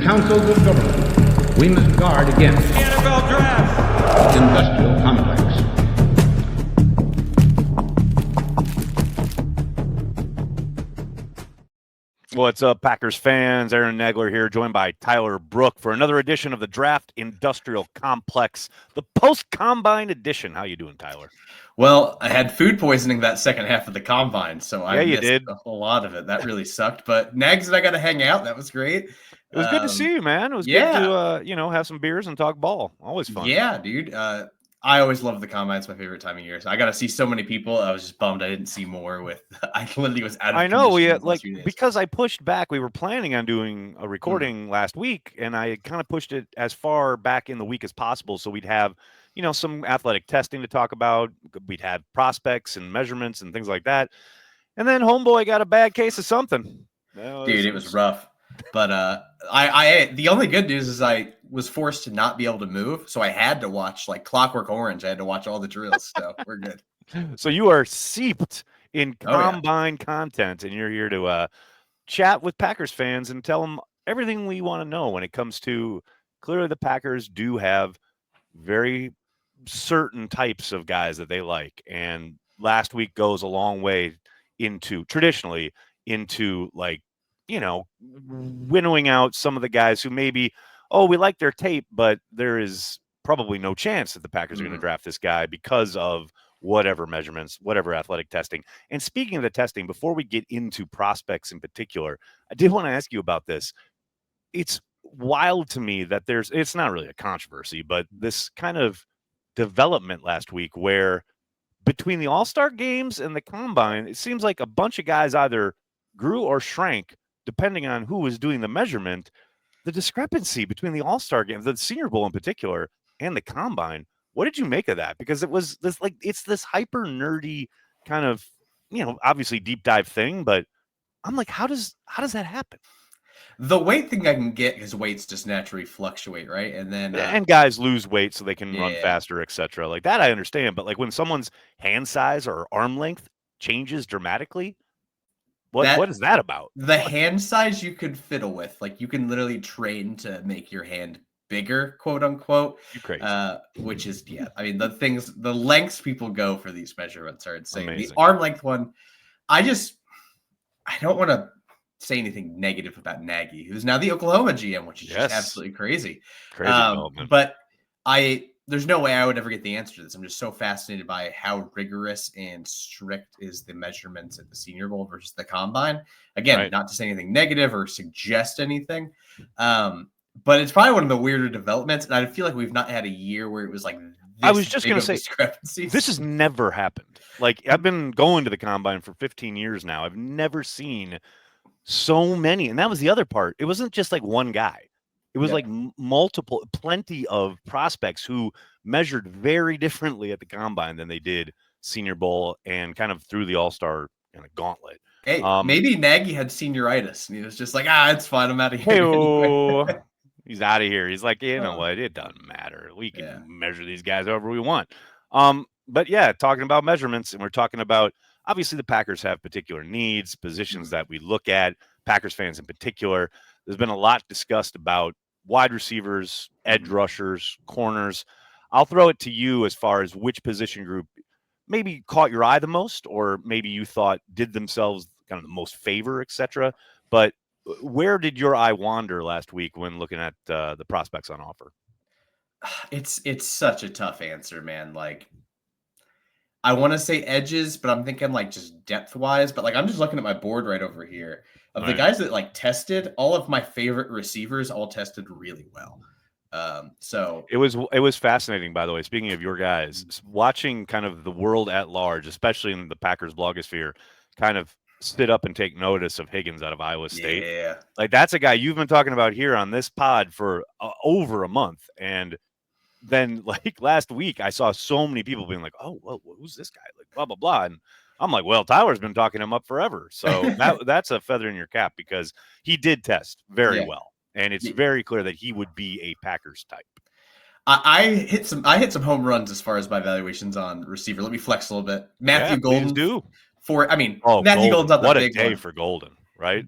councils of government, we must guard against the NFL draft. Industrial complex. What's up, Packers fans? Aaron Nagler here, joined by Tyler Brooke for another edition of the Draft Industrial Complex, the post-combine edition. How you doing, Tyler? Well, I had food poisoning that second half of the combine, so I you missed did. a whole lot of it. That really sucked. But Nags and I got to hang out. That was great. It was good to see you, man. It was good to, have some beers and talk ball. Always fun. Yeah, dude. I always love the combine. It's my favorite time of year. So I got to see so many people. I was just bummed I didn't see more. I literally was out of. I know because I pushed back. We were planning on doing a recording last week, and I kind of pushed it as far back in the week as possible, so we'd have some athletic testing to talk about. We'd have prospects and measurements and things like that. And then homeboy got a bad case of something. Dude, it was rough. But I the only good news is I was forced to not be able to move, so I had to watch like Clockwork Orange. I had to watch all the drills, so we're good. So you are seeped in combine content, and you're here to chat with Packers fans and tell them everything we want to know when it comes to clearly the Packers do have very certain types of guys that they like, and last week goes a long way traditionally into like winnowing out some of the guys who maybe, we like their tape, but there is probably no chance that the Packers are going to draft this guy because of whatever measurements, whatever athletic testing. And speaking of the testing, before we get into prospects in particular, I did want to ask you about this. It's wild to me that it's not really a controversy, but this kind of development last week where between the All-Star games and the Combine, it seems like a bunch of guys either grew or shrank depending on who was doing the measurement. The discrepancy between the All-Star game, the Senior Bowl in particular, and the Combine. What did you make of that? Because it was it's this hyper nerdy kind of, obviously deep dive thing, but I'm like, how does that happen? The weight thing I can get because weights just naturally fluctuate, right? And then and guys lose weight so they can run faster, etc. Like that I understand, but like when someone's hand size or arm length changes dramatically, what is that about? The hand size you could fiddle with. Like you can literally train to make your hand bigger, quote unquote. You crazy. Which is the lengths people go for these measurements are insane. Amazing. The arm length one, I don't want to say anything negative about Nagy, who's now the Oklahoma GM, which is just absolutely crazy. Crazy development. But there's no way I would ever get the answer to this. I'm just so fascinated by how rigorous and strict is the measurements at the Senior Bowl versus the Combine. Again, not to say anything negative or suggest anything, but it's probably one of the weirder developments. And I feel like we've not had a year where it was like this. I was just going to say, discrepancies. This has never happened. Like I've been going to the Combine for 15 years now. I've never seen so many. And that was the other part. It wasn't just like one guy. It was like plenty of prospects who measured very differently at the Combine than they did Senior Bowl and kind of through the All-Star kind of gauntlet. Hey, maybe Nagy had senioritis and he was just like, it's fine. I'm out of here. Anyway. He's out of here. He's like, you know what? It doesn't matter. We can measure these guys however we want. But talking about measurements, and we're talking about, obviously the Packers have particular needs, positions that we look at, Packers fans in particular. There's been a lot discussed about wide receivers, edge rushers, corners. I'll throw it to you as far as which position group maybe caught your eye the most, or maybe you thought did themselves kind of the most favor, etc. But where did your eye wander last week when looking at the prospects on offer? It's such a tough answer, man. Like, I want to say edges, but I'm thinking like just depth wise. But like, I'm just looking at my board right over here of the guys that like tested. All of my favorite receivers all tested really well. So it was fascinating, by the way. Speaking of your guys, watching kind of the world at large, especially in the Packers blogosphere, kind of sit up and take notice of Higgins out of Iowa State. Yeah, like that's a guy you've been talking about here on this pod for over a month, and then like last week I saw so many people being like, "Oh, well, who's this guy?" Like blah blah blah, and I'm like, "Well, Tyler's been talking him up forever," so that's a feather in your cap because he did test very well. And it's very clear that he would be a Packers type. I hit some home runs as far as my evaluations on receiver. Let me flex a little bit. Matthew Golden. Do. Matthew Golden's Golden's not the big one. What a day for Golden, right?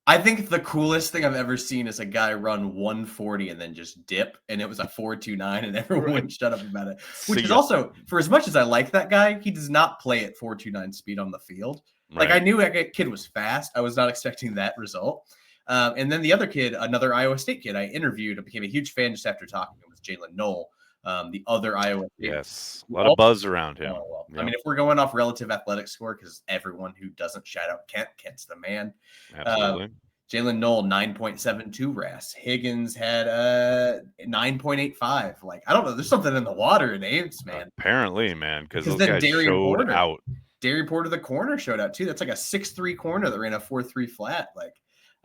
I think the coolest thing I've ever seen is a guy run 140 and then just dip, and it was a 4.29, and everyone Right. shut up about it. So Which is yeah, also, for as much as I like that guy, he does not play at 4.29 speed on the field. Like, I right. knew that kid was fast. I was not expecting that result. And then the other kid, another Iowa State kid I interviewed, I became a huge fan just after talking with Jalen Knoll, the other Iowa State. Yes, a lot of buzz around him. Oh, well. I Yep, mean, if we're going off relative athletic score, because everyone who doesn't shout out Kent's the man. absolutely. Jalen Knoll, 9.72 RAS. Higgins had 9.85. Like, I don't know. There's something in the water in Ames, man. Apparently, man, because those then guys showed out. Darian Porter, the corner, showed out too. That's like a 6'3 corner that ran a 4.3 flat. Like,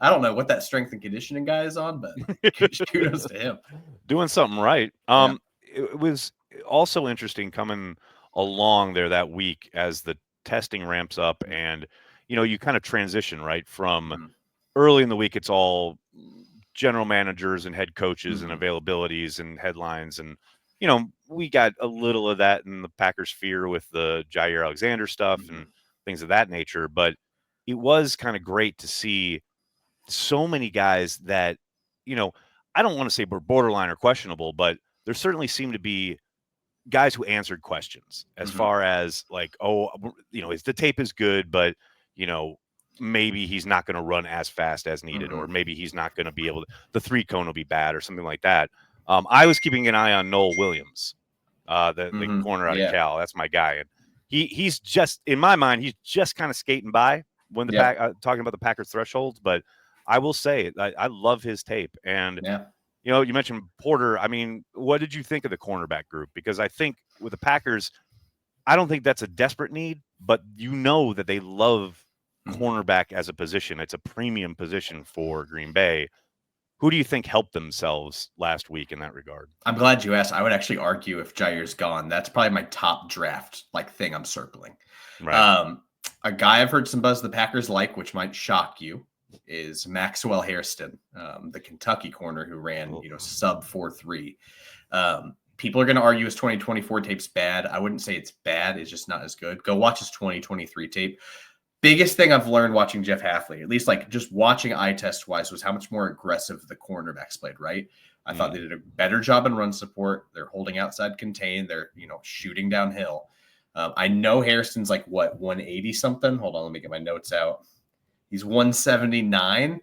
I don't know what that strength and conditioning guy is on, but kudos to him. Doing something right. Yeah. It was also interesting coming along there that week as the testing ramps up, and you kind of transition right from early in the week. It's all general managers and head coaches and availabilities and headlines, and we got a little of that in the Packers sphere with the Jair Alexander stuff and things of that nature. But it was kind of great to see so many guys that, I don't want to say were borderline or questionable, but there certainly seemed to be guys who answered questions as far as like, the tape is good, but, maybe he's not going to run as fast as needed, or maybe he's not going to be able to, the 3-cone will be bad or something like that. I was keeping an eye on Noel Williams, the corner out of Cal. That's my guy. And he's just, in my mind, he's just kind of skating by when the talking about the Packers thresholds, but I will say I love his tape. And, you mentioned Porter. I mean, what did you think of the cornerback group? Because I think with the Packers, I don't think that's a desperate need, but that they love cornerback as a position. It's a premium position for Green Bay. Who do you think helped themselves last week in that regard? I'm glad you asked. I would actually argue if Jair's gone, that's probably my top draft thing I'm circling. Right. A guy I've heard some buzz the Packers like, which might shock you, is Maxwell Hairston, the Kentucky corner who ran, sub 4.3. People are going to argue his 2024 tape's bad. I wouldn't say it's bad. It's just not as good. Go watch his 2023 tape. Biggest thing I've learned watching Jeff Hafley, at least like just watching eye test wise, was how much more aggressive the cornerbacks played, right? I thought they did a better job in run support. They're holding outside contain. They're, shooting downhill. I know Hairston's like 180 something. Hold on. Let me get my notes out. He's 179.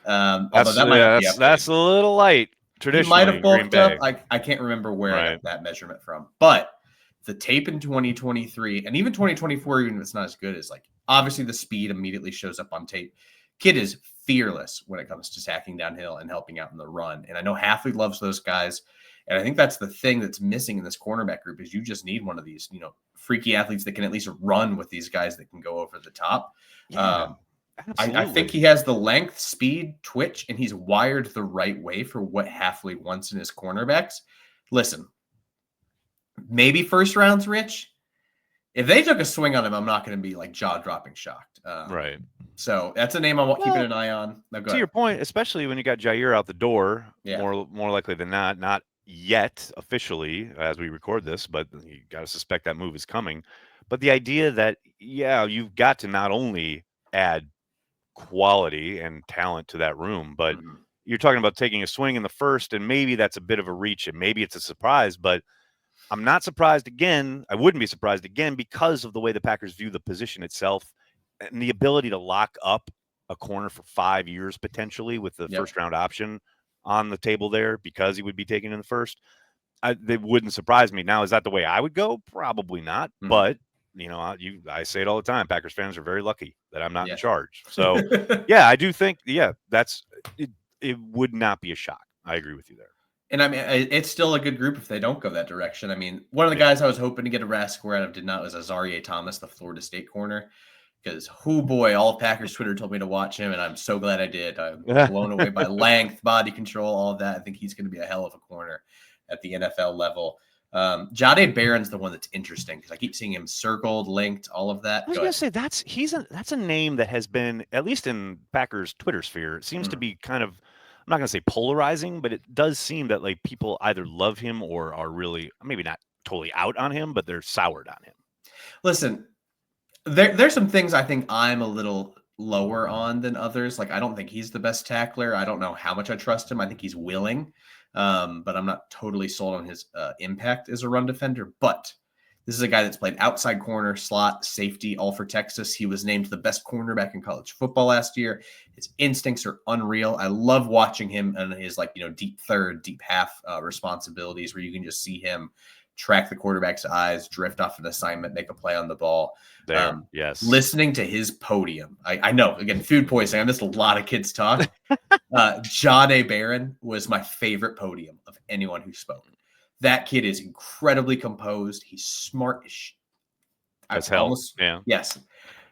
That's a little light. Traditionally, he might have bulked up. I can't remember where I got that measurement from, but the tape in 2023 and even 2024, even if it's not as good, is like obviously the speed immediately shows up on tape. Kid is fearless when it comes to tacking downhill and helping out in the run. And I know Hafley loves those guys. And I think that's the thing that's missing in this cornerback group is you just need one of these, freaky athletes that can at least run with these guys that can go over the top. Yeah. I think he has the length, speed, twitch, and he's wired the right way for what Hafley wants in his cornerbacks. Listen, maybe first round's rich. If they took a swing on him, I'm not going to be like jaw-dropping shocked. Right. So that's a name I'm keeping an eye on. To your point, especially when you got Jair out the door, more likely than not yet officially as we record this, but you got to suspect that move is coming. But the idea that, you've got to not only add quality and talent to that room, but you're talking about taking a swing in the first, and maybe that's a bit of a reach, and maybe it's a surprise, but I'm not surprised again. I wouldn't be surprised again because of the way the Packers view the position itself and the ability to lock up a corner for 5 years potentially with the first round option on the table there because he would be taken in the first. They wouldn't surprise me. Now, is that the way I would go? Probably not. But I say it all the time. Packers fans are very lucky that I'm not in charge. So I do think, that's it. It would not be a shock. I agree with you there. And I mean, it's still a good group if they don't go that direction. I mean, one of the guys I was hoping to get a RAS score out of did not was Azareye'h Thomas, the Florida State corner. Because, all of Packers Twitter told me to watch him, and I'm so glad I did. I'm blown away by length, body control, all of that. I think he's going to be a hell of a corner at the NFL level. Jahdae Barron's the one that's interesting because I keep seeing him circled, linked, all of that. I was going to say that's a name that has been, at least in Packers Twitter sphere, it seems to be kind of, I'm not going to say polarizing, but it does seem that like people either love him or are really maybe not totally out on him, but they're soured on him. Listen, there's some things I think I'm a little lower on than others. Like, I don't think he's the best tackler. I don't know how much I trust him. I think he's willing, but I'm not totally sold on his impact as a run defender. But this is a guy that's played outside corner, slot, safety, all for Texas. He was named the best cornerback in college football last year. His instincts are unreal. I love watching him and his deep third, deep half responsibilities where you can just see him track the quarterback's eyes, drift off an assignment, make a play on the ball. Yes. Listening to his podium. I know, again, food poisoning. I missed a lot of kids talk. John A. Barron was my favorite podium of anyone who spoke. That kid is incredibly composed. He's smart as hell. Yeah. Yes.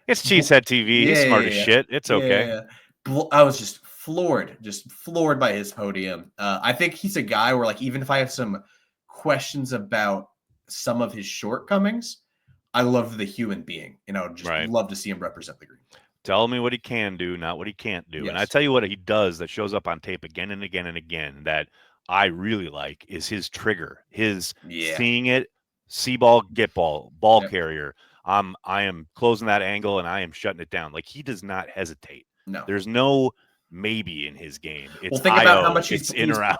It's Cheesehead TV. He's smart as shit. It's okay. I was just floored by his podium. I think he's a guy where, like, even if I have some questions about some of his shortcomings, I love the human being, and I would just love to see him represent the Green. Tell me what he can do, not what he can't do. Yes. And I tell you what he does that shows up on tape again and again and again that I really like is his trigger, his seeing it, see ball, get ball carrier. I am closing that angle and I am shutting it down. Like, he does not hesitate. No, there's no maybe in his game. It's think about how much he's in or out.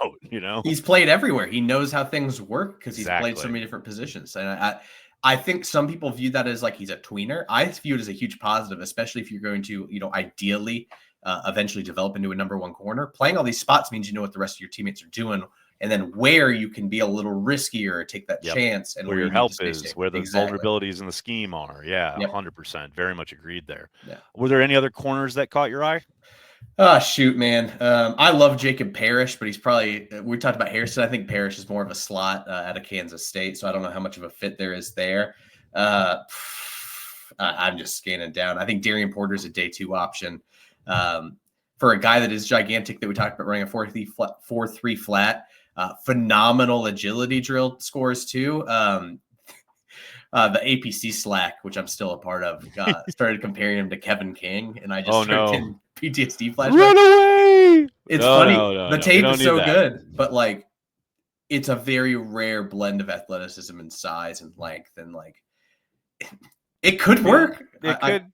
He's played everywhere. He knows how things work because he's played so many different positions. And I think some people view that as like he's a tweener. I view it as a huge positive, especially if you're going to, ideally eventually develop into a number one corner. Playing all these spots means you know what the rest of your teammates are doing, and then where you can be a little riskier, take that chance, and where your help is, where the vulnerabilities in the scheme are. Yeah, 100%. Very much agreed there. Yeah. Were there any other corners that caught your eye? Oh, shoot, man. I love Jacob Parrish, but he's probably – we talked about Harrison. I think Parrish is more of a slot out of Kansas State, so I don't know how much of a fit there is there. I'm just scanning down. I think Darian Porter is a day two option. For a guy that is gigantic that we talked about running a 4-3 flat, phenomenal agility drill scores too. The APC Slack, which I'm still a part of, started comparing him to Kevin King, and I just started getting PTSD flashbacks. Run away! It's funny. The tape is so good, but like, it's a very rare blend of athleticism and size and length, and like, it could work. It could.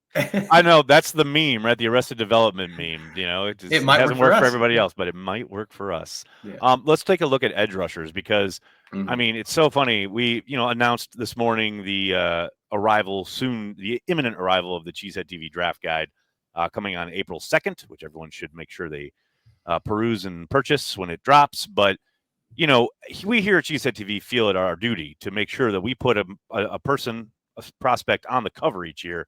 I know that's the meme, right? The Arrested Development meme. It might hasn't worked for everybody else, but it might work for us. Yeah. Let's take a look at edge rushers because, I mean, it's so funny. We, announced this morning the imminent arrival of the Cheesehead TV Draft Guide coming on April 2nd, which everyone should make sure they peruse and purchase when it drops. But, we here at Cheesehead TV feel it our duty to make sure that we put a prospect on the cover each year,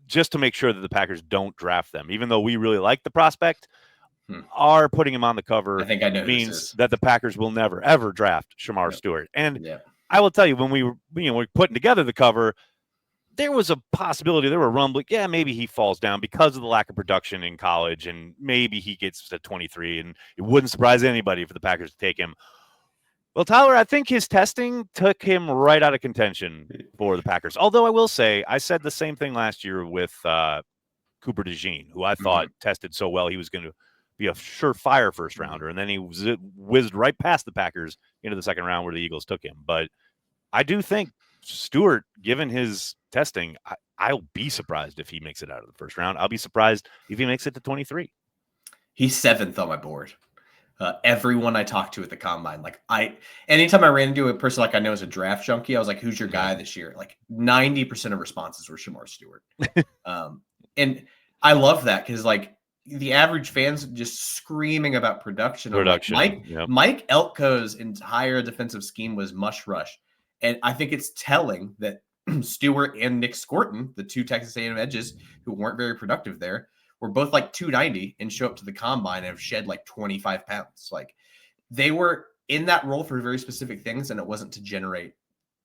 just to make sure that the Packers don't draft them. Even though we really like the prospect, our putting him on the cover means that the Packers will never, ever draft Shamar Stewart. And I will tell you, when we were putting together the cover, there was a possibility, there were rumbling, maybe he falls down because of the lack of production in college, and maybe he gets to 23, and it wouldn't surprise anybody for the Packers to take him. Well, Tyler, I think his testing took him right out of contention for the Packers. Although I will say, I said the same thing last year with Cooper DeJean, who I thought tested so well he was going to be a surefire first rounder, and then he whizzed right past the Packers into the second round where the Eagles took him. But I do think Stewart, given his testing, I'll be surprised if he makes it out of the first round. I'll be surprised if he makes it to 23. He's 7th on my board. Everyone I talked to at the combine, anytime I ran into a person like I know is a draft junkie, I was like, "Who's your guy this year?" Like 90% of responses were Shamar Stewart, and I love that because like the average fans just screaming about production. Mike Elko's entire defensive scheme was mush rush, and I think it's telling that Stewart and Nick Scorton, the two Texas A&M edges who weren't very productive there, were both like 290 and show up to the combine and have shed like 25 pounds. Like, they were in that role for very specific things, and it wasn't to generate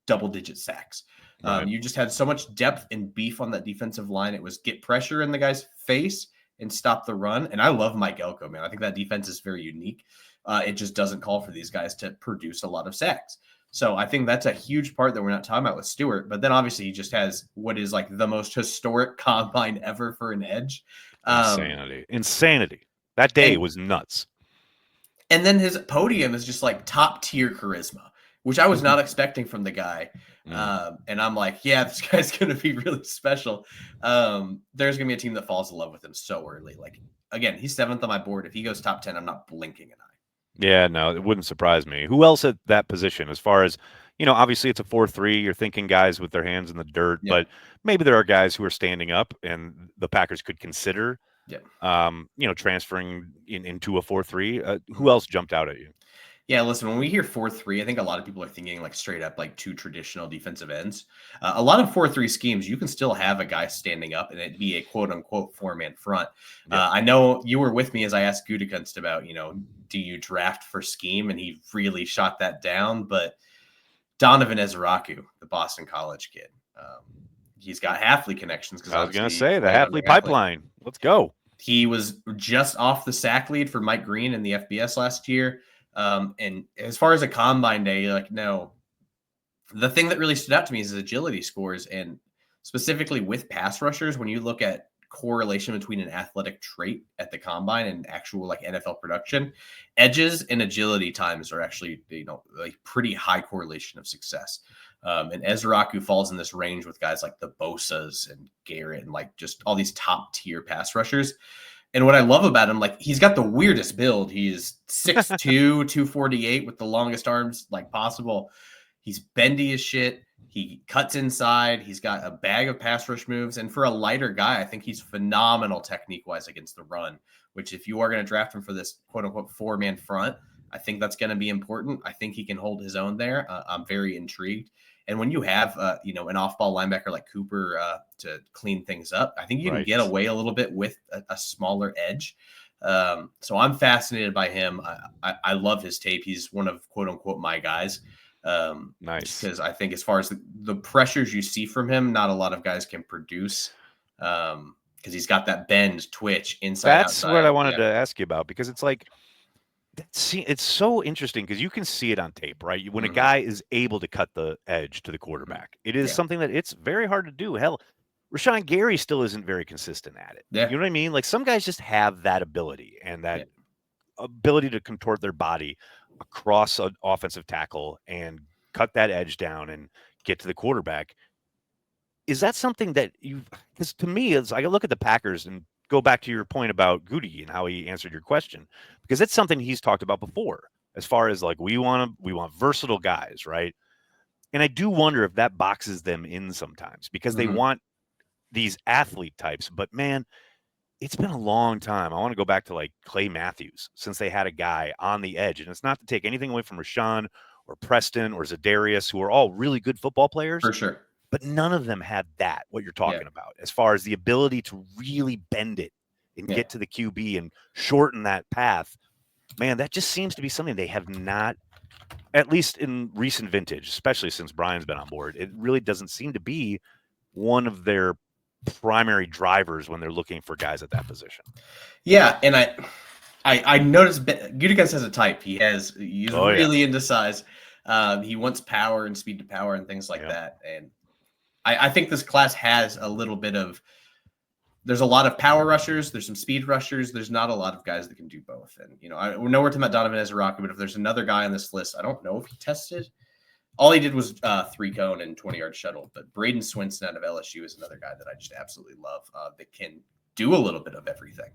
double-digit sacks. Right. You just had so much depth and beef on that defensive line. It was get pressure in the guy's face and stop the run. And I love Mike Elko, man. I think that defense is very unique. It just doesn't call for these guys to produce a lot of sacks. So I think that's a huge part that we're not talking about with Stewart. But then obviously he just has what is like the most historic combine ever for an edge. Insanity. That day was nuts. And then his podium is just like top tier charisma. which I was not expecting from the guy. Mm. And I'm like, yeah, this guy's going to be really special. There's going to be a team that falls in love with him so early. Like, again, he's 7th on my board. If he goes top 10, I'm not blinking an eye. Yeah, no, it wouldn't surprise me. Who else at that position? As far as, obviously it's a 4-3. You're thinking guys with their hands in the dirt, Yeah. but maybe there are guys who are standing up, and the Packers could consider, Yeah. transferring into a 4-3. Who else jumped out at you? Yeah, listen, when we hear 4-3, I think a lot of people are thinking like straight up like 2 traditional defensive ends. A lot of 4-3 schemes, you can still have a guy standing up and it be a quote unquote 4-man front. Yeah. I know you were with me as I asked Gutekunst about, do you draft for scheme? And he really shot that down. But Donovan Ezeraku, the Boston College kid, he's got Hafley connections. I was going to say the Hafley pipeline. Let's go. He was just off the sack lead for Mike Green in the FBS last year. And as far as a combine day, like, no, the thing that really stood out to me is his agility scores, and specifically with pass rushers, when you look at correlation between an athletic trait at the combine and actual like NFL production, edges and agility times are actually, like pretty high correlation of success. And Ezeraku falls in this range with guys like the Bosas and Garrett and like just all these top tier pass rushers. And what I love about him, like, he's got the weirdest build. He is 6'2", 248 with the longest arms like possible. He's bendy as shit. He cuts inside. He's got a bag of pass rush moves. And for a lighter guy, I think he's phenomenal technique-wise against the run, which if you are going to draft him for this quote-unquote 4-man front, I think that's going to be important. I think he can hold his own there. I'm very intrigued. And when you have, an off-ball linebacker like Cooper to clean things up, I think you can get away a little bit with a smaller edge. So I'm fascinated by him. I love his tape. He's one of quote-unquote my guys. Nice. Because I think as far as the pressures you see from him, not a lot of guys can produce because he's got that bend, twitch, inside, That's outside. what I wanted to ask you about, because it's like, it's so interesting because you can see it on tape, right? When a guy is able to cut the edge to the quarterback, it is something that it's very hard to do. Hell, Rashawn Gary still isn't very consistent at it. Yeah. You know what I mean? Like, some guys just have that ability and that ability to contort their body across an offensive tackle and cut that edge down and get to the quarterback. Is that something that because to me, as I look at the Packers and go back to your point about Goody and how he answered your question, because it's something he's talked about before, as far as like, we want versatile guys, right? And I do wonder if that boxes them in sometimes, because they want these athlete types. But man, it's been a long time. I want to go back to like Clay Matthews since they had a guy on the edge. And it's not to take anything away from Rashawn or Preston or Zadarius, who are all really good football players. For sure. But none of them had that, what you're talking about, as far as the ability to really bend it and get to the QB and shorten that path. Man, that just seems to be something they have not, at least in recent vintage, especially since Brian's been on board. It really doesn't seem to be one of their primary drivers when they're looking for guys at that position. Yeah, and I noticed Gutekunst has a type. He's really into size. He wants power and speed to power and things like that. And I think this class has a little bit of, there's a lot of power rushers. There's some speed rushers. There's not a lot of guys that can do both. And, I know we're talking about Donovan Ezeraku, but if there's another guy on this list, I don't know if he tested. All he did was 3-cone and 20-yard shuttle. But Braden Swinson out of LSU is another guy that I just absolutely love that can do a little bit of everything.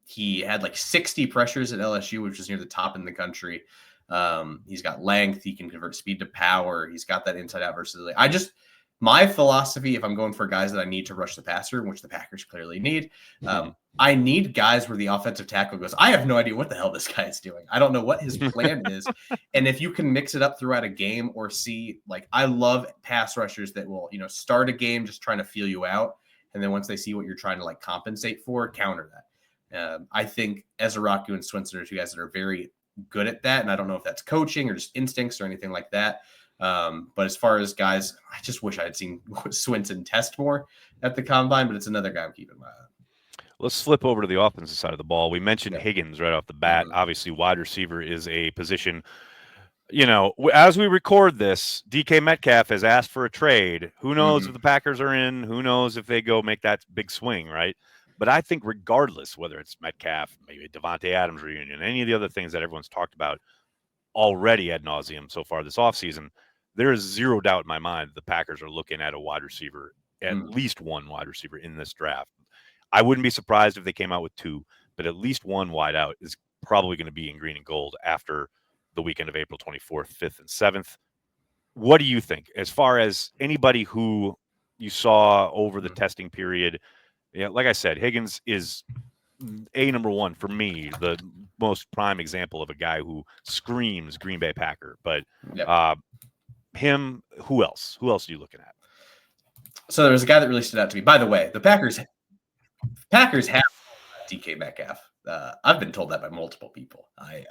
He had like 60 pressures at LSU, which was near the top in the country. He's got length. He can convert speed to power. He's got that inside-out versatility. My philosophy, if I'm going for guys that I need to rush the passer, which the Packers clearly need, I need guys where the offensive tackle goes, I have no idea what the hell this guy is doing. I don't know what his plan is. And if you can mix it up throughout a game or see, like, I love pass rushers that will, start a game just trying to feel you out. And then once they see what you're trying to like compensate for, counter that. I think Ezeraku and Swinson are two guys that are very good at that. And I don't know if that's coaching or just instincts or anything like that. But as far as guys, I just wish I had seen Swinson test more at the combine, but it's another guy I'm keeping my eye on. Let's flip over to the offensive side of the ball. We mentioned Higgins right off the bat. Obviously, wide receiver is a position, as we record this, DK Metcalf has asked for a trade. Who knows if the Packers are in? Who knows if they go make that big swing, right? But I think regardless, whether it's Metcalf, maybe a Devontae Adams reunion, any of the other things that everyone's talked about, already ad nauseum so far this offseason, there is zero doubt in my mind that the Packers are looking at a wide receiver, at least one wide receiver in this draft. I wouldn't be surprised if they came out with two, but at least one wide out is probably going to be in green and gold after the weekend of April 24th, 5th, and 7th. What do you think as far as anybody who you saw over the testing period? Yeah, like I said, Higgins is number one for me, the most prime example of a guy who screams Green Bay Packer. But him, who else? Who else are you looking at? So there was a guy that really stood out to me. By the way, the Packers have DK Metcalf. I've been told that by multiple people. I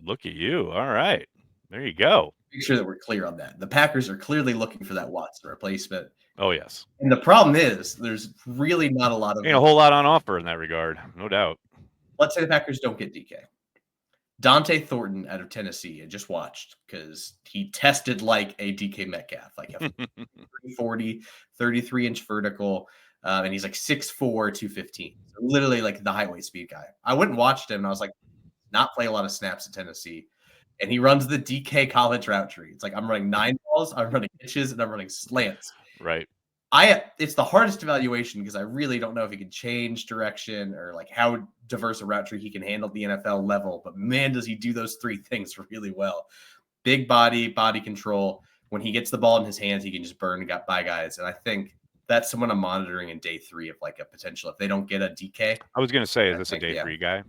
look at you. All right, there you go. Make sure that we're clear on that. The Packers are clearly looking for that Watson replacement. Oh yes. And the problem is, there's really not a lot of a whole lot on offer in that regard, no doubt. Let's say the Packers don't get DK. Dante Thornton out of Tennessee, I just watched because he tested like a DK Metcalf, like a 340, 33-inch vertical, and he's like 6'4", 215. So literally like the highway speed guy. I went and watched him, and I was like, not play a lot of snaps at Tennessee. And he runs the DK college route tree. It's like I'm running 9 balls, I'm running hitches, and I'm running slants. Right. It's the hardest evaluation because I really don't know if he can change direction or like how diverse a route tree he can handle at the NFL level. But man, does he do those three things really well. Big body control. When he gets the ball in his hands, he can just burn by guys. And I think that's someone I'm monitoring in day 3 of like a potential. If they don't get a DK. I was going to say, is this a day 3 guy?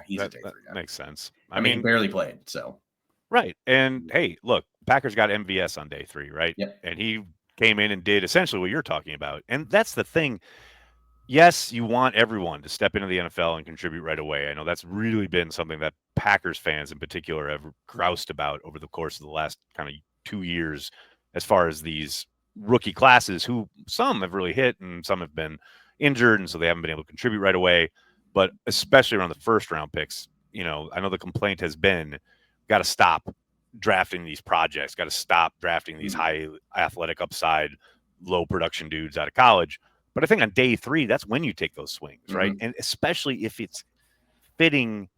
He's a day 3 guy. Makes sense. I mean, he barely played, so. Right. And hey, look, Packers got MVS on day 3, right? Yep. And he came in and did essentially what you're talking about. And that's the thing. Yes, you want everyone to step into the NFL and contribute right away. I know that's really been something that Packers fans in particular have groused about over the course of the last kind of 2 years as far as these rookie classes who some have really hit and some have been injured, and so they haven't been able to contribute right away. But especially around the first round picks, I know the complaint has been got to stop drafting these projects, got to stop drafting these high athletic upside, low production dudes out of college. But I think on day 3, that's when you take those swings, right? And especially if it's fitting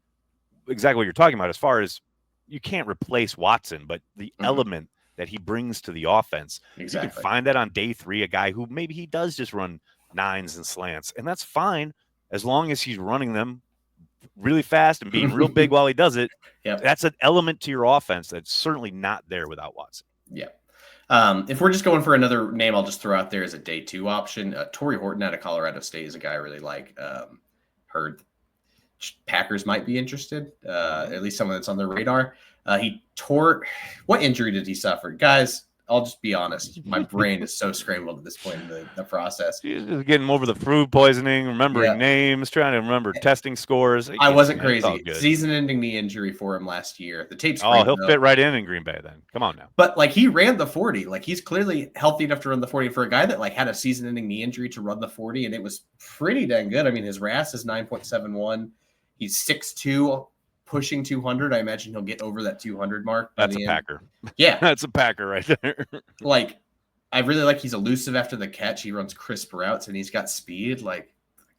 exactly what you're talking about, as far as you can't replace Watson, but the element that he brings to the offense, you can find that on day 3, a guy who maybe he does just run 9s and slants, and that's fine as long as he's running them really fast and being real big while he does it. That's an element to your offense that's certainly not there without Watson. Yeah. If we're just going for another name, I'll just throw out there as a day 2 option. Torrey Horton out of Colorado State is a guy I really like. Heard Packers might be interested, at least someone that's on their radar. What injury did he suffer? Guys, I'll just be honest. My brain is so scrambled at this point in the process. He's just getting over the food poisoning, remembering names, trying to remember testing scores. I wasn't crazy. Season-ending knee injury for him last year. The tape's great, he'll fit right in Green Bay then. Come on now. But like he ran the 40. Like he's clearly healthy enough to run the 40 for a guy that like had a season-ending knee injury to run the 40, and it was pretty dang good. I mean, his RAS is 9.71. He's 6'2", pushing 200. I imagine he'll get over that 200 mark. That's a Packer. Yeah. That's a Packer right there. Like, I really like he's elusive after the catch. He runs crisp routes and he's got speed. Like,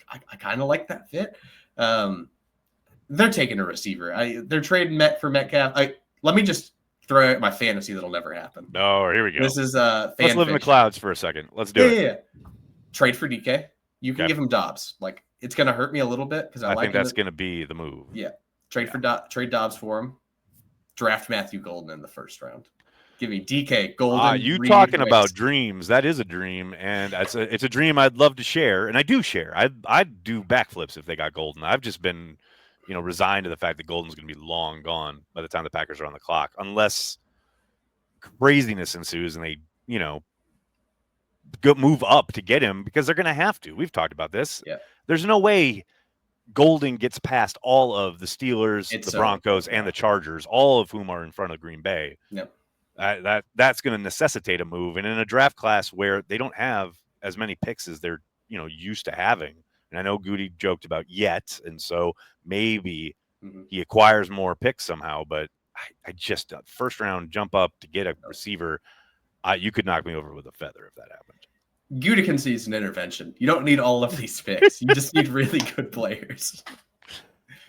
I kind of like that fit. They're taking a receiver. They're trading for Metcalf. Let me just throw out my fantasy that'll never happen. No, here we go. This is Let's live in the clouds for a second. Let's do it. Yeah. Trade for DK. You can give him Dobbs. Like, it's going to hurt me a little bit because I think that's going to be the move. Yeah. Trade Dobbs for him. Draft Matthew Golden in the first round. Give me DK Golden. You talking about dreams? That is a dream, and it's a dream I'd love to share, and I do share. I'd do backflips if they got Golden. I've just been, resigned to the fact that Golden's going to be long gone by the time the Packers are on the clock, unless craziness ensues and they, move up to get him because they're going to have to. We've talked about this. Yeah. There's no way Golden gets past all of the Steelers, the Broncos, and the Chargers, all of whom are in front of Green Bay. Yep. That's going to necessitate a move. And in a draft class where they don't have as many picks as they're used to having, and I know Goody joked about yet, and so maybe he acquires more picks somehow. But I just first round jump up to get a receiver. You could knock me over with a feather if that happened. Gutekunst needs an intervention. You don't need all of these picks. You just need really good players.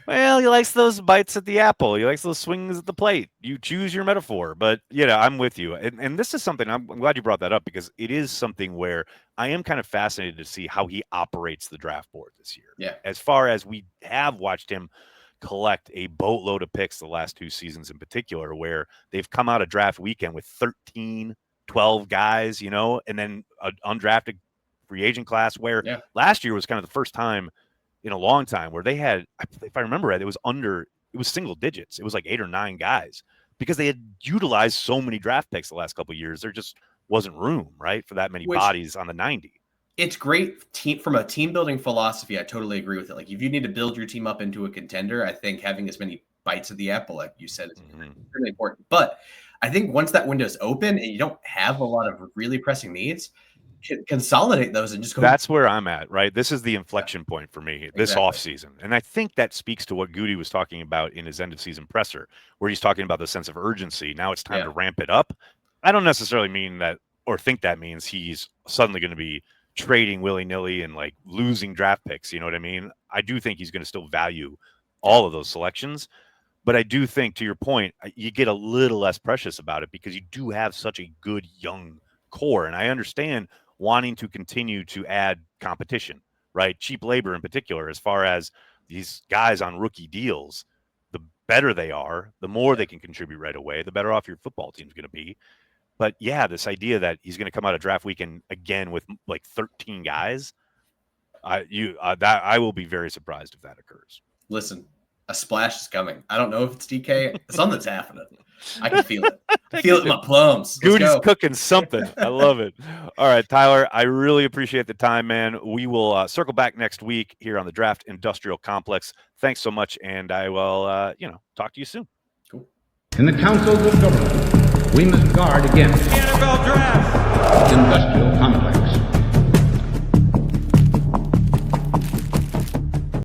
Well, he likes those bites at the apple. He likes those swings at the plate. You choose your metaphor, but I'm with you. And this is something I'm glad you brought that up because it is something where I am kind of fascinated to see how he operates the draft board this year. Yeah. As far as we have watched him collect a boatload of picks the last 2 seasons in particular, where they've come out of draft weekend with 13, 12 guys, and then an undrafted free agent class where last year was kind of the first time in a long time where they had, if I remember right, it was single digits. It was like 8 or 9 guys because they had utilized so many draft picks the last couple of years. There just wasn't room, right, for that many bodies on the 90. It's great from a team building philosophy. I totally agree with it. Like if you need to build your team up into a contender, I think having as many bites of the apple, like you said, is really important. But I think once that window is open and you don't have a lot of really pressing needs, consolidate those and just go. That's where I'm at, right? This is the inflection point for me this offseason. And I think that speaks to what Goody was talking about in his end of season presser, where he's talking about the sense of urgency. Now it's time to ramp it up. I don't necessarily mean that or think that means he's suddenly going to be trading willy-nilly and like losing draft picks. You know what I mean? I do think he's going to still value all of those selections. But I do think, to your point, you get a little less precious about it because you do have such a good young core. And I understand wanting to continue to add competition, right? Cheap labor in particular, as far as these guys on rookie deals, the better they are, the more they can contribute right away, the better off your football team's going to be. But yeah, this idea that he's going to come out of draft weekend again with like 13 guys, I will be very surprised if that occurs. Listen, a splash is coming. I don't know if it's DK. Something's happening. I can feel it. I feel it in my plums. Goody's cooking something. I love it. All right, Tyler, I really appreciate the time, man. We will circle back next week here on the Draft Industrial Complex. Thanks so much, and I will, talk to you soon. Cool. In the councils of government, we must guard against NFL Draft. industrial complex.